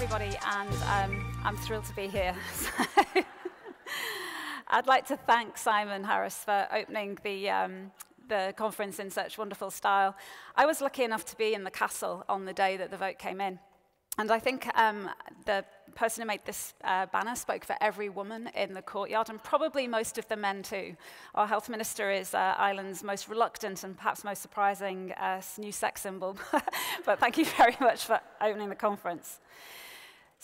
everybody, and I'm thrilled to be here. I'd like to thank Simon Harris for opening the conference in such wonderful style. I was lucky enough to be in the castle on the day that the vote came in. And I think the person who made this banner spoke for every woman in the courtyard, and probably most of the men too. Our health minister is Ireland's most reluctant and perhaps most surprising new sex symbol. But thank you very much for opening the conference.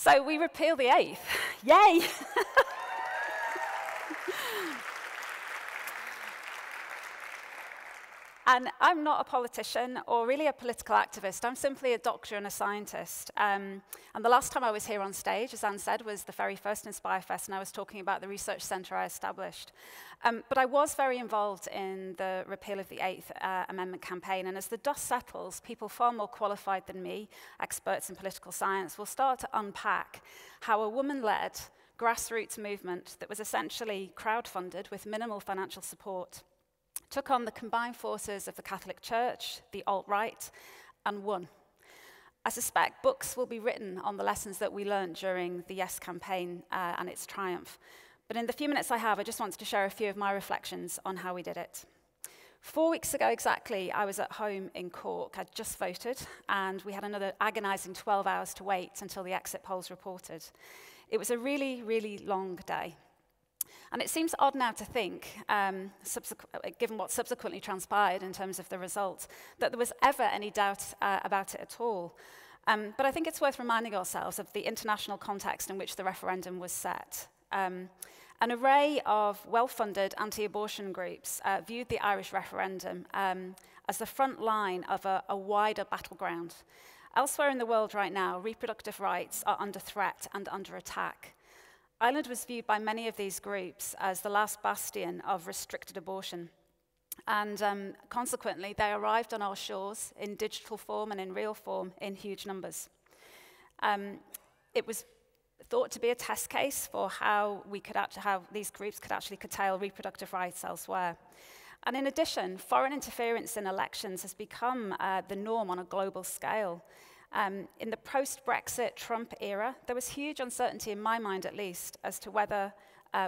So we repeal the 8th. Yay! And I'm not a politician or really a political activist. I'm simply a doctor and a scientist. And the last time I was here on stage, as Anne said, was the very first Inspirefest, and I was talking about the research centre I established. But I was very involved in the repeal of the 8th Amendment campaign. And as the dust settles, people far more qualified than me, experts in political science, will start to unpack how a woman-led grassroots movement that was essentially crowdfunded with minimal financial support took on the combined forces of the Catholic Church, the alt-right, and won. I suspect books will be written on the lessons that we learned during the Yes campaign and its triumph. But in the few minutes I have, I just wanted to share a few of my reflections on how we did it. 4 weeks ago exactly, I was at home in Cork. I'd just voted, and we had another agonizing 12 hours to wait until the exit polls reported. It was a really, really long day. And it seems odd now to think, given what subsequently transpired in terms of the result, that there was ever any doubt about it at all. But I think it's worth reminding ourselves of the international context in which the referendum was set. An array of well-funded anti-abortion groups viewed the Irish referendum as the front line of a wider battleground. Elsewhere in the world right now, reproductive rights are under threat and under attack. Ireland was viewed by many of these groups as the last bastion of restricted abortion. And consequently, they arrived on our shores in digital form and in real form in huge numbers. It was thought to be a test case for how these groups could actually curtail reproductive rights elsewhere. And in addition, foreign interference in elections has become the norm on a global scale. In the post-Brexit Trump era, there was huge uncertainty, in my mind at least, as to whether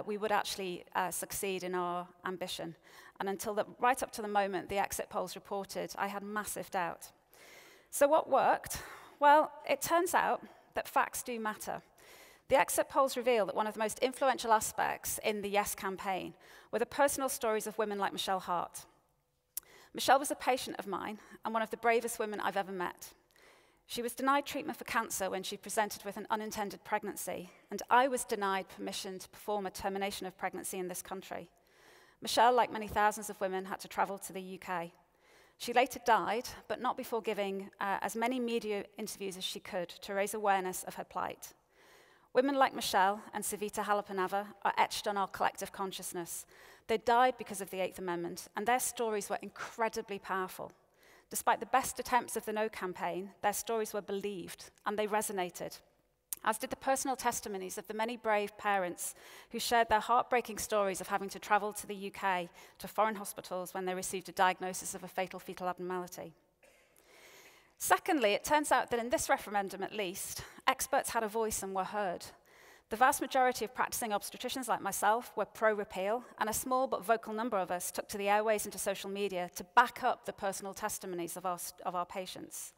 we would actually succeed in our ambition. And right up to the moment the exit polls reported, I had massive doubt. So what worked? Well, it turns out that facts do matter. The exit polls reveal that one of the most influential aspects in the Yes campaign were the personal stories of women like Michelle Hart. Michelle was a patient of mine and one of the bravest women I've ever met. She was denied treatment for cancer when she presented with an unintended pregnancy, and I was denied permission to perform a termination of pregnancy in this country. Michelle, like many thousands of women, had to travel to the UK. She later died, but not before giving as many media interviews as she could to raise awareness of her plight. Women like Michelle and Savita Halappanavar are etched on our collective consciousness. They died because of the 8th Amendment, and their stories were incredibly powerful. Despite the best attempts of the No campaign, their stories were believed, and they resonated, as did the personal testimonies of the many brave parents who shared their heartbreaking stories of having to travel to the UK to foreign hospitals when they received a diagnosis of a fatal fetal abnormality. Secondly, it turns out that in this referendum at least, experts had a voice and were heard. The vast majority of practicing obstetricians like myself were pro-repeal, and a small but vocal number of us took to the airways and to social media to back up the personal testimonies of our patients.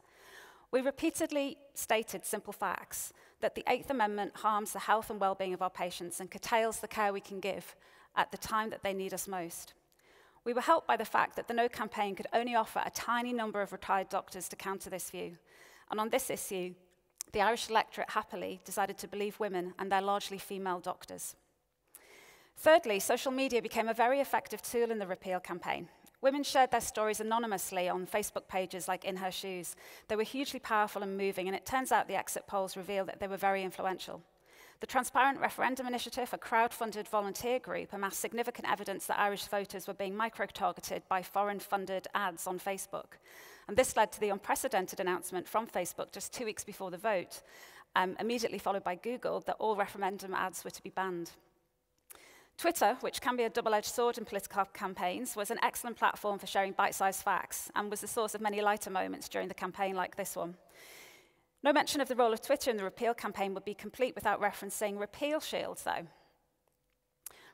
We repeatedly stated simple facts, that the 8th Amendment harms the health and well-being of our patients and curtails the care we can give at the time that they need us most. We were helped by the fact that the No campaign could only offer a tiny number of retired doctors to counter this view. And on this issue, the Irish electorate happily decided to believe women and their largely female doctors. Thirdly, social media became a very effective tool in the repeal campaign. Women shared their stories anonymously on Facebook pages like In Her Shoes. They were hugely powerful and moving, and it turns out the exit polls reveal that they were very influential. The Transparent Referendum Initiative, a crowd-funded volunteer group, amassed significant evidence that Irish voters were being micro-targeted by foreign-funded ads on Facebook. And this led to the unprecedented announcement from Facebook just 2 weeks before the vote, immediately followed by Google, that all referendum ads were to be banned. Twitter, which can be a double-edged sword in political campaigns, was an excellent platform for sharing bite-sized facts and was the source of many lighter moments during the campaign like this one. No mention of the role of Twitter in the repeal campaign would be complete without referencing Repeal Shield, though.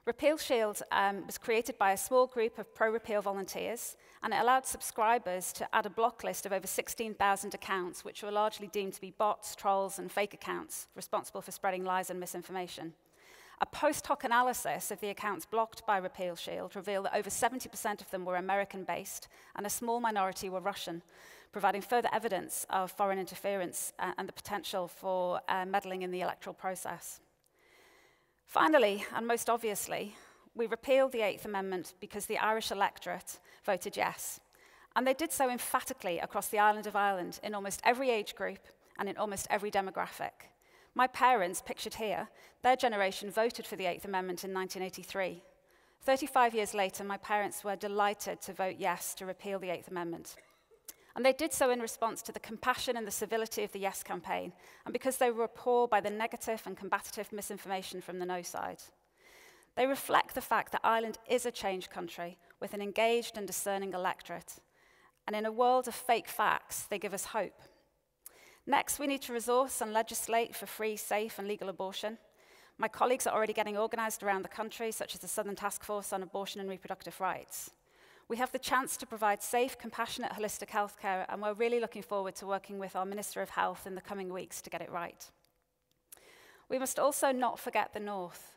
Repeal Shield was created by a small group of pro-repeal volunteers, and it allowed subscribers to add a block list of over 16,000 accounts, which were largely deemed to be bots, trolls, and fake accounts responsible for spreading lies and misinformation. A post hoc analysis of the accounts blocked by Repeal Shield revealed that over 70% of them were American-based, and a small minority were Russian, providing further evidence of foreign interference and the potential for meddling in the electoral process. Finally, and most obviously, we repealed the Eighth Amendment because the Irish electorate voted yes. And they did so emphatically across the island of Ireland in almost every age group and in almost every demographic. My parents, pictured here, their generation voted for the Eighth Amendment in 1983. 35 years later, my parents were delighted to vote yes to repeal the Eighth Amendment. And they did so in response to the compassion and the civility of the Yes campaign, and because they were appalled by the negative and combative misinformation from the No side. They reflect the fact that Ireland is a changed country with an engaged and discerning electorate. And in a world of fake facts, they give us hope. Next, we need to resource and legislate for free, safe, and legal abortion. My colleagues are already getting organized around the country, such as the Southern Task Force on Abortion and Reproductive Rights. We have the chance to provide safe, compassionate, holistic healthcare, and we're really looking forward to working with our Minister of Health in the coming weeks to get it right. We must also not forget the North.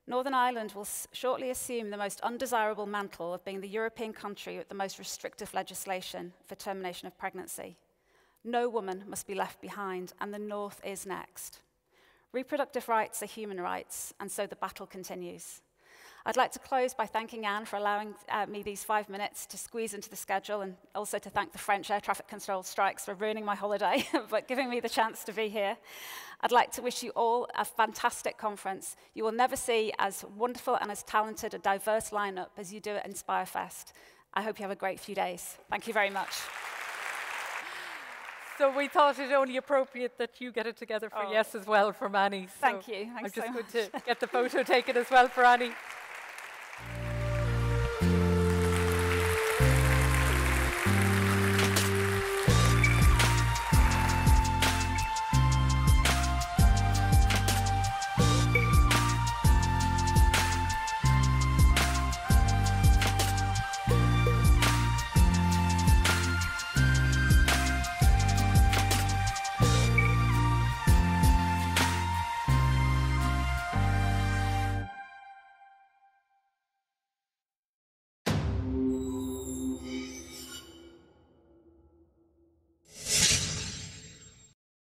Northern Ireland will shortly assume the most undesirable mantle of being the European country with the most restrictive legislation for termination of pregnancy. No woman must be left behind, and the North is next. Reproductive rights are human rights, and so the battle continues. I'd like to close by thanking Anne for allowing me these 5 minutes to squeeze into the schedule, and also to thank the French air traffic control strikes for ruining my holiday, but giving me the chance to be here. I'd like to wish you all a fantastic conference. You will never see as wonderful and as talented a diverse lineup as you do at Inspirefest. I hope you have a great few days. Thank you very much. So we thought it only appropriate that you get it together for Yes as well from Annie. Thank you. Thanks I'm just so going much. to get the photo taken as well for Annie.